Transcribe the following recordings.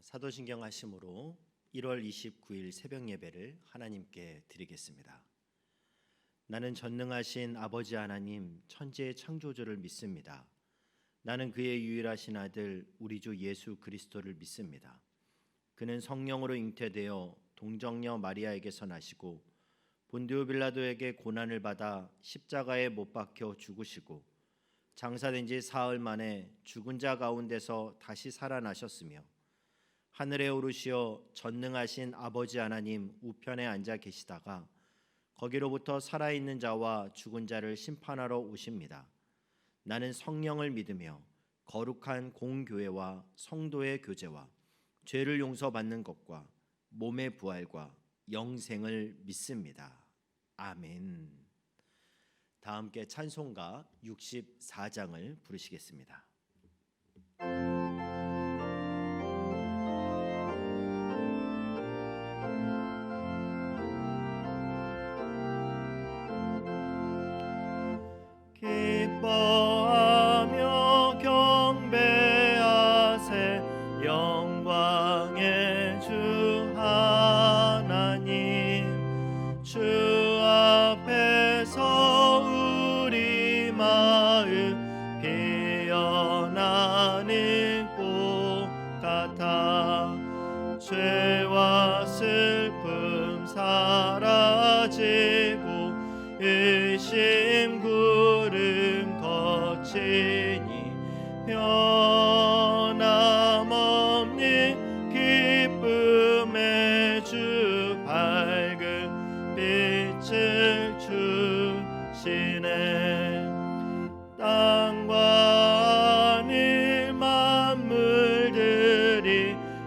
사도신경 하심으로 1월 29일 새벽 예배를 하나님께 드리겠습니다. 나는 전능하신 아버지 하나님 천지의 창조주를 믿습니다. 나는 그의 유일하신 아들 우리 주 예수 그리스도를 믿습니다. 그는 성령으로 잉태되어 동정녀 마리아에게서 나시고 본디오 빌라도에게 고난을 받아 십자가에 못 박혀 죽으시고 장사된 지 사흘 만에 죽은 자 가운데서 다시 살아나셨으며 하늘에 오르시어 전능하신 아버지 하나님 우편에 앉아 계시다가 거기로부터 살아있는 자와 죽은 자를 심판하러 오십니다. 나는 성령을 믿으며 거룩한 공교회와 성도의 교제와 죄를 용서받는 것과 몸의 부활과 영생을 믿습니다. 아멘. 다 함께 찬송가 64장을 부르시겠습니다. 기뻐하며 경배하세 영광의 주 하나님 주 앞에서 우리 마음 피어나는 꽃 같아 죄와 슬픔 사라지고 의심 구름 거치니 변함없는 기쁨의 주 밝은 빛을 주시네. 땅과 하늘 만물들이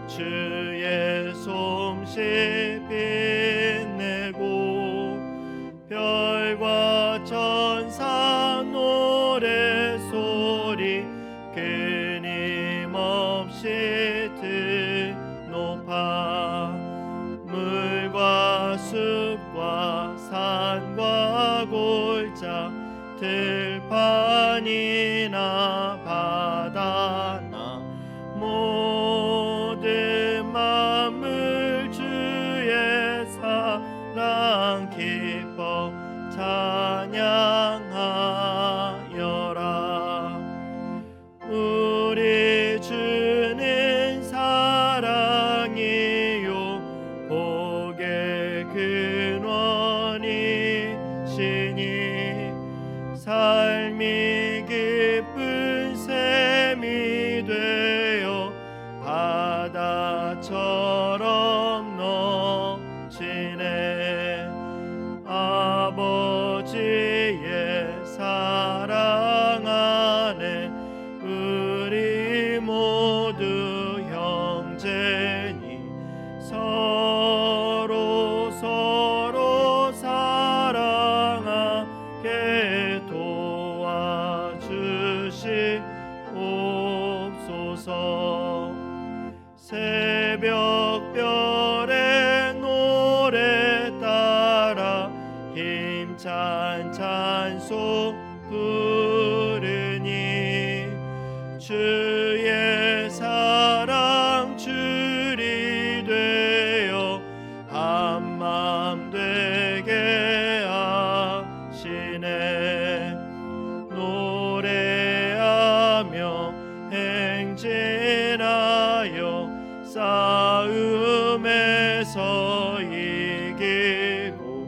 주의 솜씨 빛내고 별과 천사 노래소리 끊임없이 드높아 물과 숲과 산과 골짜 들판이나 바다나 모든 만물 주의 사랑 기뻐 찬양하여라. 우리 주는 사랑이요 복의 근원이시니 삶이 기쁜 샘이 되어 바다처럼 넘치네. 아버지의 사랑 안에 우리 모두 형제니 서로 사랑하게 도와주시옵소서. 새벽별의 노래 따라 힘찬 찬송 부르니 주의 사랑 줄이 되어 한맘 되게 하시네. 노래하며 행진하여 싸움에서 이기고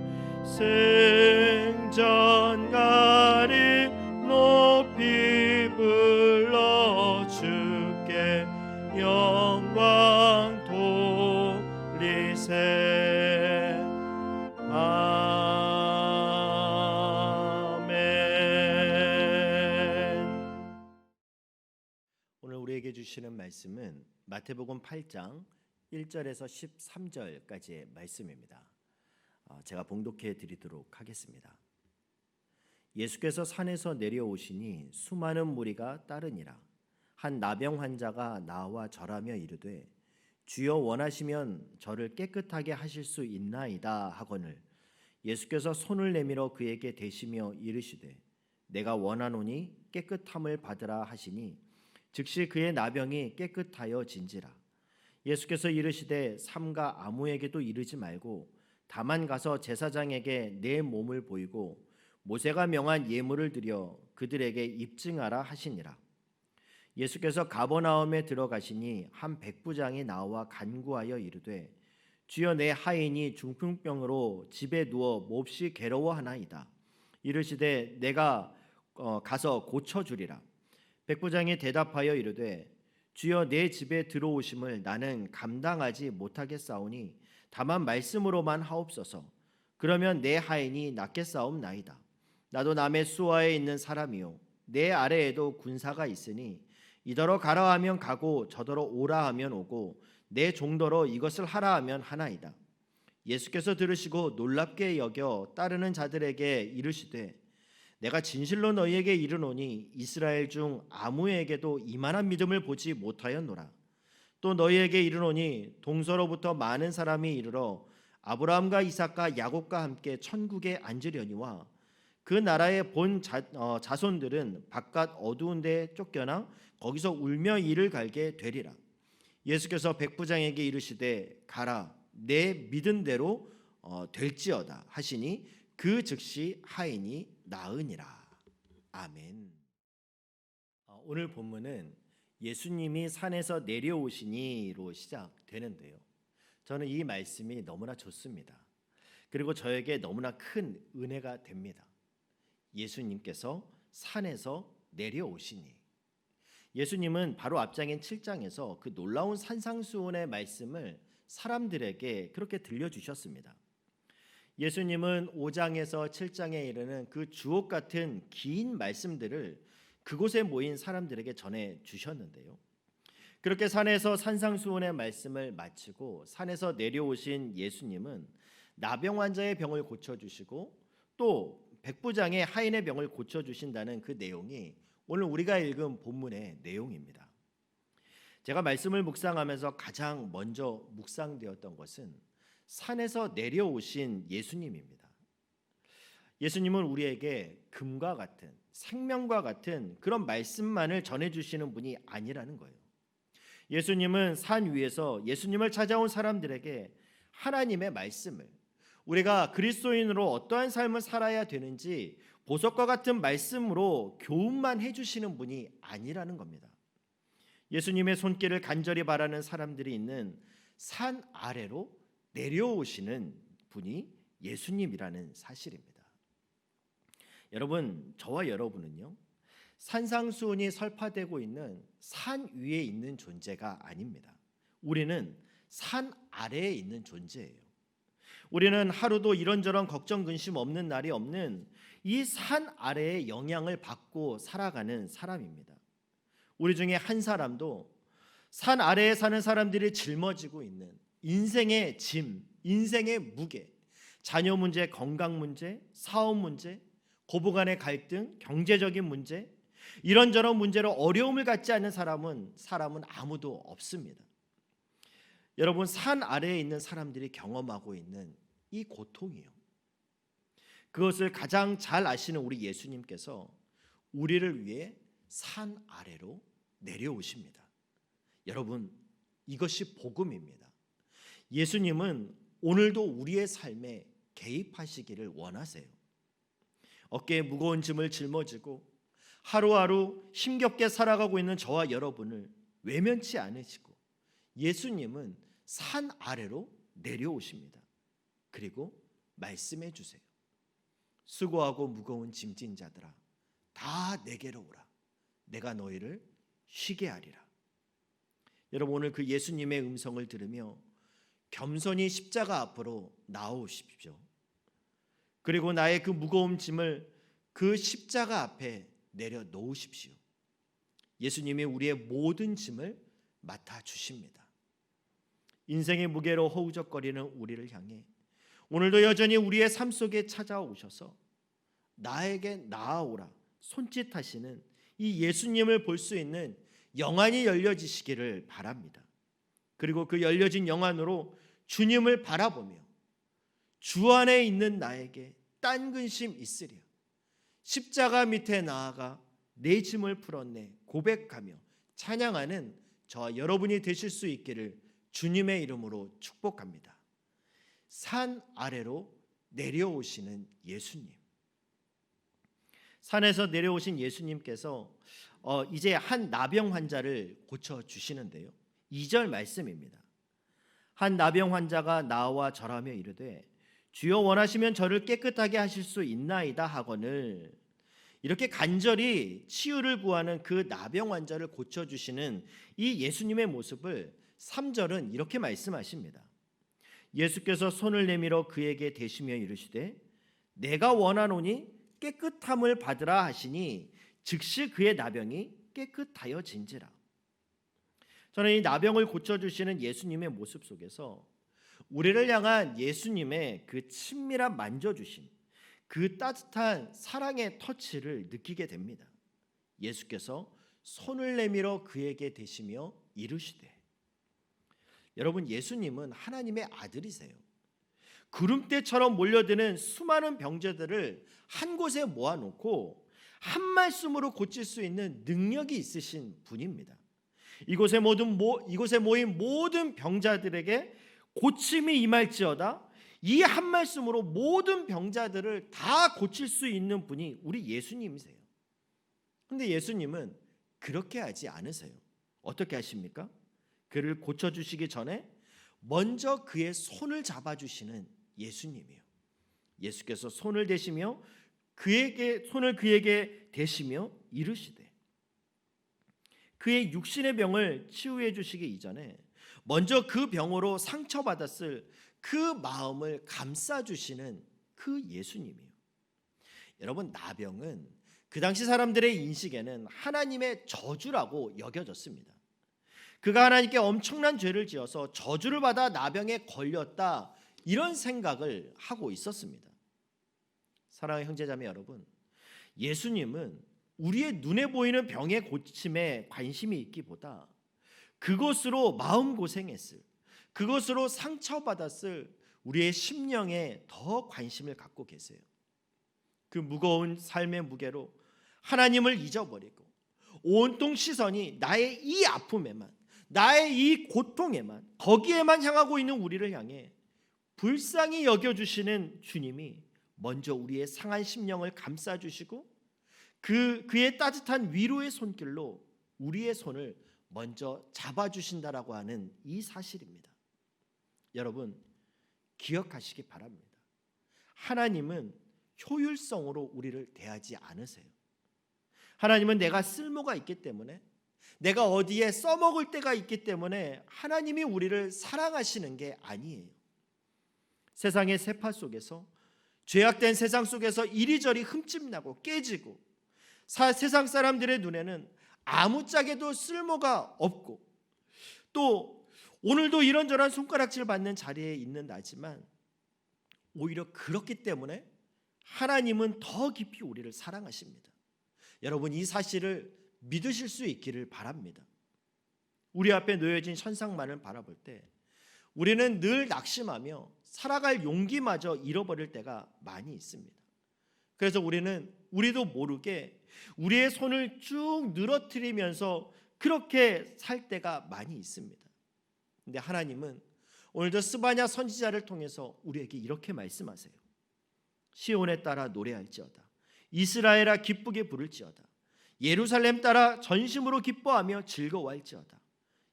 승전가를 높이 불러 주께 영광 돌리세. 아멘. 오늘 우리에게 주시는 말씀은 마태복음 8장 1절에서 13절까지의 말씀입니다. 제가 봉독해 드리도록 하겠습니다. 예수께서 산에서 내려오시니 수많은 무리가 따르니라. 한 나병 환자가 나와 절하며 이르되 주여 원하시면 저를 깨끗하게 하실 수 있나이다 하거늘 예수께서 손을 내밀어 그에게 대시며 이르시되 내가 원하노니 깨끗함을 받으라 하시니 즉시 그의 나병이 깨끗하여 진지라. 예수께서 이르시되 삼가 아무에게도 이르지 말고 다만 가서 제사장에게 내 몸을 보이고 모세가 명한 예물을 드려 그들에게 입증하라 하시니라. 예수께서 가버나움에 들어가시니 한 백부장이 나와 간구하여 이르되 주여 내 하인이 중풍병으로 집에 누워 몹시 괴로워하나이다. 이르시되 내가 가서 고쳐주리라. 백부장이 대답하여 이르되 주여 내 집에 들어오심을 나는 감당하지 못하겠사오니 다만 말씀으로만 하옵소서. 그러면 내 하인이 낫겠사옵나이다. 나도 남의 수하에 있는 사람이요 내 아래에도 군사가 있으니 이더러 가라 하면 가고 저더러 오라 하면 오고 내 종더러 이것을 하라 하면 하나이다. 예수께서 들으시고 놀랍게 여겨 따르는 자들에게 이르시되 내가 진실로 너희에게 이르노니 이스라엘 중 아무에게도 이만한 믿음을 보지 못하였노라. 또 너희에게 이르노니 동서로부터 많은 사람이 이르러 아브라함과 이삭과 야곱과 함께 천국에 앉으려니와 그 나라의 본 자손들은 바깥 어두운 데에 쫓겨나 거기서 울며 이를 갈게 되리라. 예수께서 백부장에게 이르시되 가라 내 믿은 대로 될지어다 하시니 그 즉시 하인이 나으니라. 아멘. 오늘 본문은 예수님이 산에서 내려오시니로 시작되는데요. 저는 이 말씀이 너무나 좋습니다. 그리고 저에게 너무나 큰 은혜가 됩니다. 예수님께서 산에서 내려오시니. 예수님은 바로 앞장인 7장에서 그 놀라운 산상수훈의 말씀을 사람들에게 그렇게 들려주셨습니다. 예수님은 5장에서 7장에 이르는 그 주옥 같은 긴 말씀들을 그곳에 모인 사람들에게 전해 주셨는데요. 그렇게 산에서 산상수훈의 말씀을 마치고 산에서 내려오신 예수님은 나병 환자의 병을 고쳐주시고 또 백부장의 하인의 병을 고쳐주신다는 그 내용이 오늘 우리가 읽은 본문의 내용입니다. 제가 말씀을 묵상하면서 가장 먼저 묵상되었던 것은 산에서 내려오신 예수님입니다. 예수님은 우리에게 금과 같은 생명과 같은 그런 말씀만을 전해주시는 분이 아니라는 거예요. 예수님은 산 위에서 예수님을 찾아온 사람들에게 하나님의 말씀을, 우리가 그리스도인으로 어떠한 삶을 살아야 되는지 보석과 같은 말씀으로 교훈만 해주시는 분이 아니라는 겁니다. 예수님의 손길을 간절히 바라는 사람들이 있는 산 아래로 내려오시는 분이 예수님이라는 사실입니다. 여러분, 저와 여러분은요, 산상수훈이 설파되고 있는 산 위에 있는 존재가 아닙니다. 우리는 산 아래에 있는 존재예요. 우리는 하루도 이런저런 걱정 근심 없는 날이 없는 이 산 아래의 영향을 받고 살아가는 사람입니다. 우리 중에 한 사람도 산 아래에 사는 사람들이 짊어지고 있는 인생의 짐, 인생의 무게, 자녀 문제, 건강 문제, 사업 문제, 고부간의 갈등, 경제적인 문제, 이런저런 문제로 어려움을 갖지 않는 사람은 아무도 없습니다. 여러분, 산 아래에 있는 사람들이 경험하고 있는 이 고통이요, 그것을 가장 잘 아시는 우리 예수님께서 우리를 위해 산 아래로 내려오십니다. 여러분, 이것이 복음입니다. 예수님은 오늘도 우리의 삶에 개입하시기를 원하세요. 어깨에 무거운 짐을 짊어지고 하루하루 힘겹게 살아가고 있는 저와 여러분을 외면치 않으시고 예수님은 산 아래로 내려오십니다. 그리고 말씀해 주세요. 수고하고 무거운 짐진 자들아, 다 내게로 오라. 내가 너희를 쉬게 하리라. 여러분, 오늘 그 예수님의 음성을 들으며 겸손히 십자가 앞으로 나오십시오. 그리고 나의 그 무거운 짐을 그 십자가 앞에 내려놓으십시오. 예수님이 우리의 모든 짐을 맡아주십니다. 인생의 무게로 허우적거리는 우리를 향해 오늘도 여전히 우리의 삶 속에 찾아오셔서 나에게 나아오라 손짓하시는 이 예수님을 볼 수 있는 영안이 열려지시기를 바랍니다. 그리고 그 열려진 영안으로 주님을 바라보며 주 안에 있는 나에게 딴 근심 있으랴, 십자가 밑에 나아가 내 짐을 풀었네 고백하며 찬양하는 저와 여러분이 되실 수 있기를 주님의 이름으로 축복합니다. 산 아래로 내려오시는 예수님. 산에서 내려오신 예수님께서 이제 한 나병 환자를 고쳐 주시는데요. 2절 말씀입니다. 한 나병 환자가 나와 절하며 이르되 주여 원하시면 저를 깨끗하게 하실 수 있나이다 하거늘. 이렇게 간절히 치유를 구하는 그 나병 환자를 고쳐주시는 이 예수님의 모습을 3절은 이렇게 말씀하십니다. 예수께서 손을 내밀어 그에게 대시며 이르시되 내가 원하노니 깨끗함을 받으라 하시니 즉시 그의 나병이 깨끗하여진지라. 저는 이 나병을 고쳐주시는 예수님의 모습 속에서 우리를 향한 예수님의 그 친밀한 만져주심, 그 따뜻한 사랑의 터치를 느끼게 됩니다. 예수께서 손을 내밀어 그에게 대시며 이르시되. 여러분, 예수님은 하나님의 아들이세요. 구름대처럼 몰려드는 수많은 병자들을 한 곳에 모아놓고 한 말씀으로 고칠 수 있는 능력이 있으신 분입니다. 이곳에 모인 모든 병자들에게 고침이 임할지어다. 이 한 말씀으로 모든 병자들을 다 고칠 수 있는 분이 우리 예수님이세요. 그런데 예수님은 그렇게 하지 않으세요. 어떻게 하십니까? 그를 고쳐주시기 전에 먼저 그의 손을 잡아주시는 예수님이에요. 예수께서 손을 대시며 그에게 대시며 이르시되. 그의 육신의 병을 치유해 주시기 이전에 먼저 그 병으로 상처받았을 그 마음을 감싸주시는 그 예수님이에요. 여러분, 나병은 그 당시 사람들의 인식에는 하나님의 저주라고 여겨졌습니다. 그가 하나님께 엄청난 죄를 지어서 저주를 받아 나병에 걸렸다, 이런 생각을 하고 있었습니다. 사랑하는 형제자매 여러분, 예수님은 우리의 눈에 보이는 병의 고침에 관심이 있기보다 그것으로 마음고생했을, 그것으로 상처받았을 우리의 심령에 더 관심을 갖고 계세요. 그 무거운 삶의 무게로 하나님을 잊어버리고 온통 시선이 나의 이 아픔에만, 나의 이 고통에만, 거기에만 향하고 있는 우리를 향해 불쌍히 여겨주시는 주님이 먼저 우리의 상한 심령을 감싸주시고 그의 따뜻한 위로의 손길로 우리의 손을 먼저 잡아주신다라고 하는 이 사실입니다. 여러분, 기억하시기 바랍니다. 하나님은 효율성으로 우리를 대하지 않으세요. 하나님은 내가 쓸모가 있기 때문에, 내가 어디에 써먹을 때가 있기 때문에 하나님이 우리를 사랑하시는 게 아니에요. 세상의 세파 속에서, 죄악된 세상 속에서 이리저리 흠집나고 깨지고 세상 사람들의 눈에는 아무짝에도 쓸모가 없고 또 오늘도 이런저런 손가락질 받는 자리에 있는 나지만 오히려 그렇기 때문에 하나님은 더 깊이 우리를 사랑하십니다. 여러분, 이 사실을 믿으실 수 있기를 바랍니다. 우리 앞에 놓여진 현상만을 바라볼 때 우리는 늘 낙심하며 살아갈 용기마저 잃어버릴 때가 많이 있습니다. 그래서 우리도 모르게 우리의 손을 쭉 늘어뜨리면서 그렇게 살 때가 많이 있습니다. 근데 하나님은 오늘도 스바냐 선지자를 통해서 우리에게 이렇게 말씀하세요. 시온에 따라 노래할지어다. 이스라엘아 기쁘게 부를지어다. 예루살렘 따라 전심으로 기뻐하며 즐거워할지어다.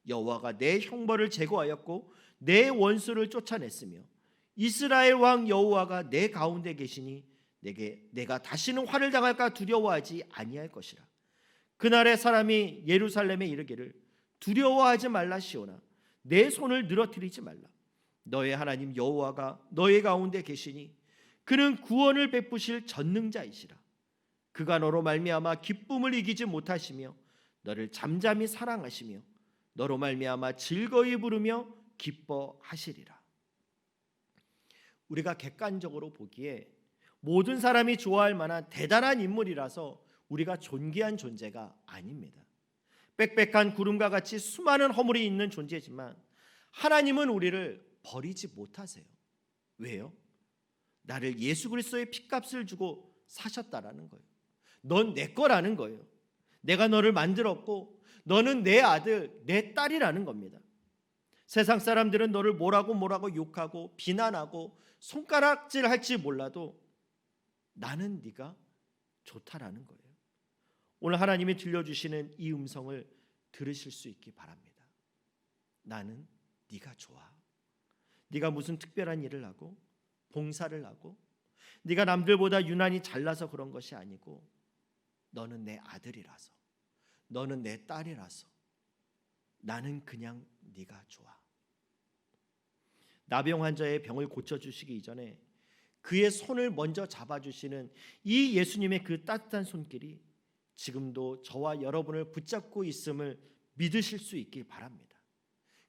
여호와가 내 형벌을 제거하였고 내 원수를 쫓아냈으며 이스라엘 왕 여호와가 내 가운데 계시니 내가 다시는 화를 당할까 두려워하지 아니할 것이라. 그날에 사람이 예루살렘에 이르기를 두려워하지 말라 시온아, 내 손을 늘어뜨리지 말라. 너의 하나님 여호와가 너의 가운데 계시니 그는 구원을 베푸실 전능자이시라. 그가 너로 말미암아 기쁨을 이기지 못하시며 너를 잠잠히 사랑하시며 너로 말미암아 즐거이 부르며 기뻐하시리라. 우리가 객관적으로 보기에 모든 사람이 좋아할 만한 대단한 인물이라서 우리가 존귀한 존재가 아닙니다. 빽빽한 구름과 같이 수많은 허물이 있는 존재지만 하나님은 우리를 버리지 못하세요. 왜요? 나를 예수 그리스도의 핏값을 주고 사셨다라는 거예요. 넌 내 거라는 거예요. 내가 너를 만들었고 너는 내 아들, 내 딸이라는 겁니다. 세상 사람들은 너를 뭐라고 욕하고 비난하고 손가락질 할지 몰라도 나는 네가 좋다라는 거예요. 오늘 하나님이 들려주시는 이 음성을 들으실 수 있기 바랍니다. 나는 네가 좋아. 네가 무슨 특별한 일을 하고 봉사를 하고 네가 남들보다 유난히 잘나서 그런 것이 아니고 너는 내 아들이라서, 너는 내 딸이라서 나는 그냥 네가 좋아. 나병 환자의 병을 고쳐주시기 이전에 그의 손을 먼저 잡아주시는 이 예수님의 그 따뜻한 손길이 지금도 저와 여러분을 붙잡고 있음을 믿으실 수 있길 바랍니다.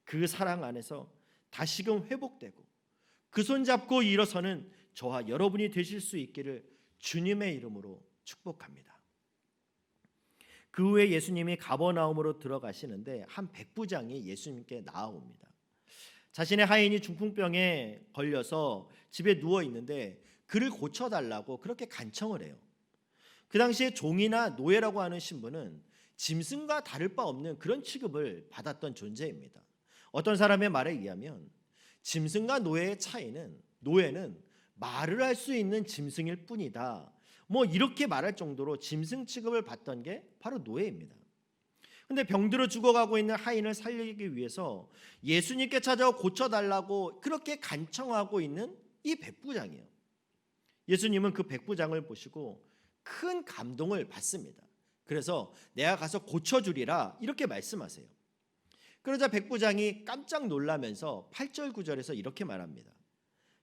그 사랑 안에서 다시금 회복되고 그 손 잡고 일어서는 저와 여러분이 되실 수 있기를 주님의 이름으로 축복합니다. 그 후에 예수님이 가버나움으로 들어가시는데 한 백부장이 예수님께 나아옵니다. 자신의 하인이 중풍병에 걸려서 집에 누워 있는데 그를 고쳐달라고 그렇게 간청을 해요. 그 당시에 종이나 노예라고 하는 신분은 짐승과 다를 바 없는 그런 취급을 받았던 존재입니다. 어떤 사람의 말에 의하면 짐승과 노예의 차이는, 노예는 말을 할 수 있는 짐승일 뿐이다, 이렇게 말할 정도로 짐승 취급을 받던 게 바로 노예입니다. 근데 병들어 죽어가고 있는 하인을 살리기 위해서 예수님께 찾아와 고쳐달라고 그렇게 간청하고 있는 이 백부장이에요. 예수님은 그 백부장을 보시고 큰 감동을 받습니다. 그래서 내가 가서 고쳐주리라 이렇게 말씀하세요. 그러자 백부장이 깜짝 놀라면서 8절 9절에서 이렇게 말합니다.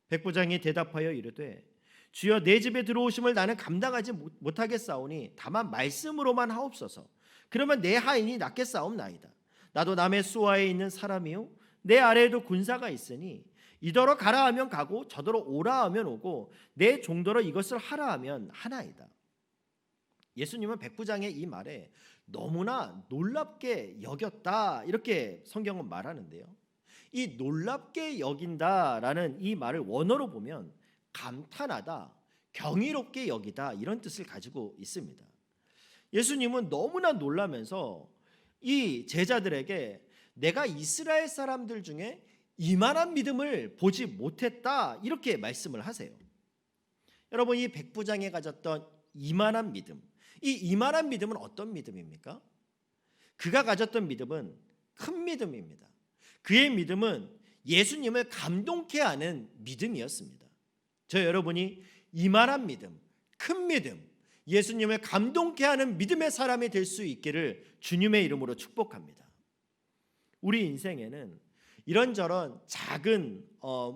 백부장이 대답하여 이르되 주여 내 집에 들어오심을 나는 감당하지 못하겠사오니 다만 말씀으로만 하옵소서. 그러면 내 하인이 낫겠사옵나이다. 나도 남의 수하에 있는 사람이요 내 아래에도 군사가 있으니 이더러 가라 하면 가고 저더러 오라 하면 오고 내 종더러 이것을 하라 하면 하나이다. 예수님은 백부장의 이 말에 너무나 놀랍게 여겼다 이렇게 성경은 말하는데요. 이 놀랍게 여긴다라는 이 말을 원어로 보면 감탄하다, 경이롭게 여기다 이런 뜻을 가지고 있습니다. 예수님은 너무나 놀라면서 이 제자들에게 내가 이스라엘 사람들 중에 이만한 믿음을 보지 못했다 이렇게 말씀을 하세요. 여러분, 이 백부장이 가졌던 이만한 믿음, 이 이만한 믿음은 어떤 믿음입니까? 그가 가졌던 믿음은 큰 믿음입니다. 그의 믿음은 예수님을 감동케 하는 믿음이었습니다. 저 여러분이 이만한 믿음, 큰 믿음, 예수님을 감동케 하는 믿음의 사람이 될 수 있기를 주님의 이름으로 축복합니다. 우리 인생에는 이런저런 작은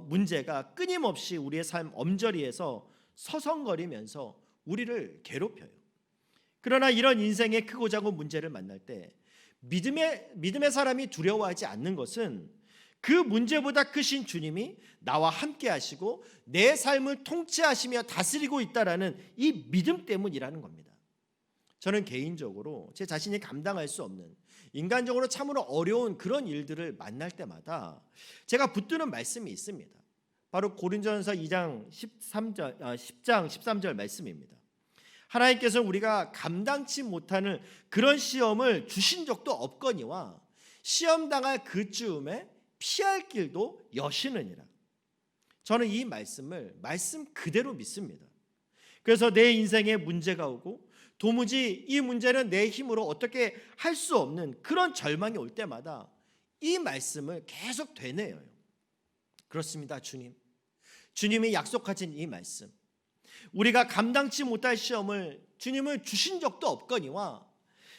문제가 끊임없이 우리의 삶 엄저리에서 서성거리면서 우리를 괴롭혀요. 그러나 이런 인생의 크고 작은 문제를 만날 때 믿음의 사람이 두려워하지 않는 것은 그 문제보다 크신 주님이 나와 함께 하시고 내 삶을 통치하시며 다스리고 있다라는 이 믿음 때문이라는 겁니다. 저는 개인적으로 제 자신이 감당할 수 없는 인간적으로 참으로 어려운 그런 일들을 만날 때마다 제가 붙드는 말씀이 있습니다. 바로 고린도전서 2장 10장 13절 말씀입니다. 하나님께서 우리가 감당치 못하는 그런 시험을 주신 적도 없거니와 시험 당할 그쯤에 피할 길도 여시느니라. 저는 이 말씀을 말씀 그대로 믿습니다. 그래서 내 인생에 문제가 오고 도무지 이 문제는 내 힘으로 어떻게 할 수 없는 그런 절망이 올 때마다 이 말씀을 계속 되뇌어요. 그렇습니다. 주님이 약속하신 이 말씀, 우리가 감당치 못할 시험을 주님을 주신 적도 없거니와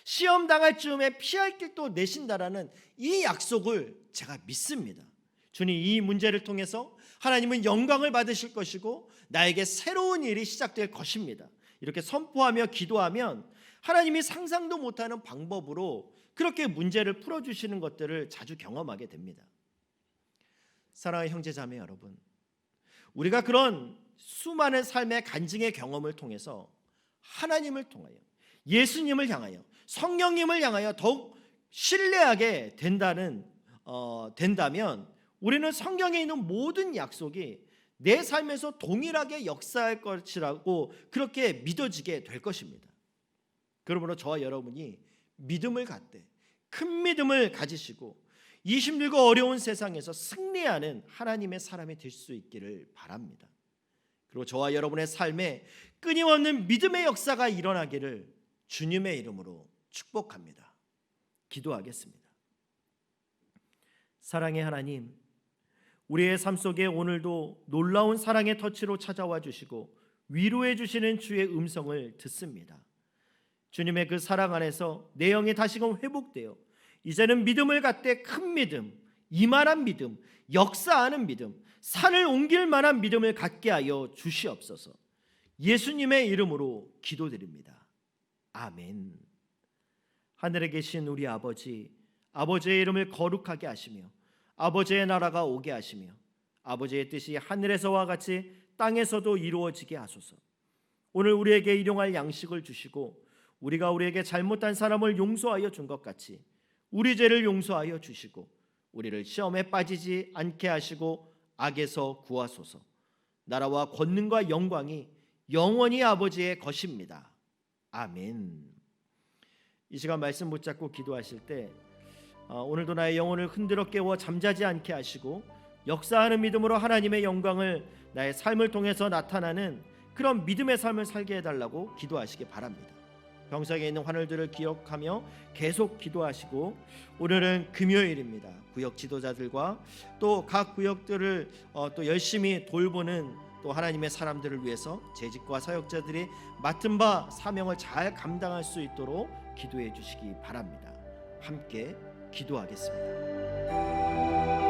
시험 당할 즈음에 피할 길도 내신다라는 이 약속을 제가 믿습니다. 주님, 이 문제를 통해서 하나님은 영광을 받으실 것이고 나에게 새로운 일이 시작될 것입니다. 이렇게 선포하며 기도하면 하나님이 상상도 못하는 방법으로 그렇게 문제를 풀어주시는 것들을 자주 경험하게 됩니다. 사랑하는 형제자매 여러분, 우리가 그런 수많은 삶의 간증의 경험을 통해서 하나님을 통하여, 예수님을 향하여, 성령님을 향하여 더욱 신뢰하게 된다면 우리는 성경에 있는 모든 약속이 내 삶에서 동일하게 역사할 것이라고 그렇게 믿어지게 될 것입니다. 그러므로 저와 여러분이 믿음을 갖되 큰 믿음을 가지시고 이 힘들고 어려운 세상에서 승리하는 하나님의 사람이 될 수 있기를 바랍니다. 그리고 저와 여러분의 삶에 끊임없는 믿음의 역사가 일어나기를 주님의 이름으로 축복합니다. 기도하겠습니다. 사랑의 하나님, 우리의 삶 속에 오늘도 놀라운 사랑의 터치로 찾아와 주시고 위로해 주시는 주의 음성을 듣습니다. 주님의 그 사랑 안에서 내 영이 다시금 회복되어 이제는 믿음을 갖되 큰 믿음, 이만한 믿음, 역사하는 믿음, 산을 옮길 만한 믿음을 갖게 하여 주시옵소서. 예수님의 이름으로 기도드립니다. 아멘. 하늘에 계신 우리 아버지, 아버지의 이름을 거룩하게 하시며 아버지의 나라가 오게 하시며 아버지의 뜻이 하늘에서와 같이 땅에서도 이루어지게 하소서. 오늘 우리에게 일용할 양식을 주시고 우리가 우리에게 잘못한 사람을 용서하여 준 것 같이 우리 죄를 용서하여 주시고 우리를 시험에 빠지지 않게 하시고 악에서 구하소서. 나라와 권능과 영광이 영원히 아버지의 것입니다. 아멘. 이 시간 말씀 붙잡고 기도하실 때 오늘도 나의 영혼을 흔들어 깨워 잠자지 않게 하시고 역사하는 믿음으로 하나님의 영광을 나의 삶을 통해서 나타나는 그런 믿음의 삶을 살게 해달라고 기도하시기 바랍니다. 병상에 있는 환우들을 기억하며 계속 기도하시고, 오늘은 금요일입니다. 구역 지도자들과 또 각 구역들을 또 열심히 돌보는 또 하나님의 사람들을 위해서 재직과 사역자들이 맡은 바 사명을 잘 감당할 수 있도록 기도해 주시기 바랍니다. 함께 기도하겠습니다.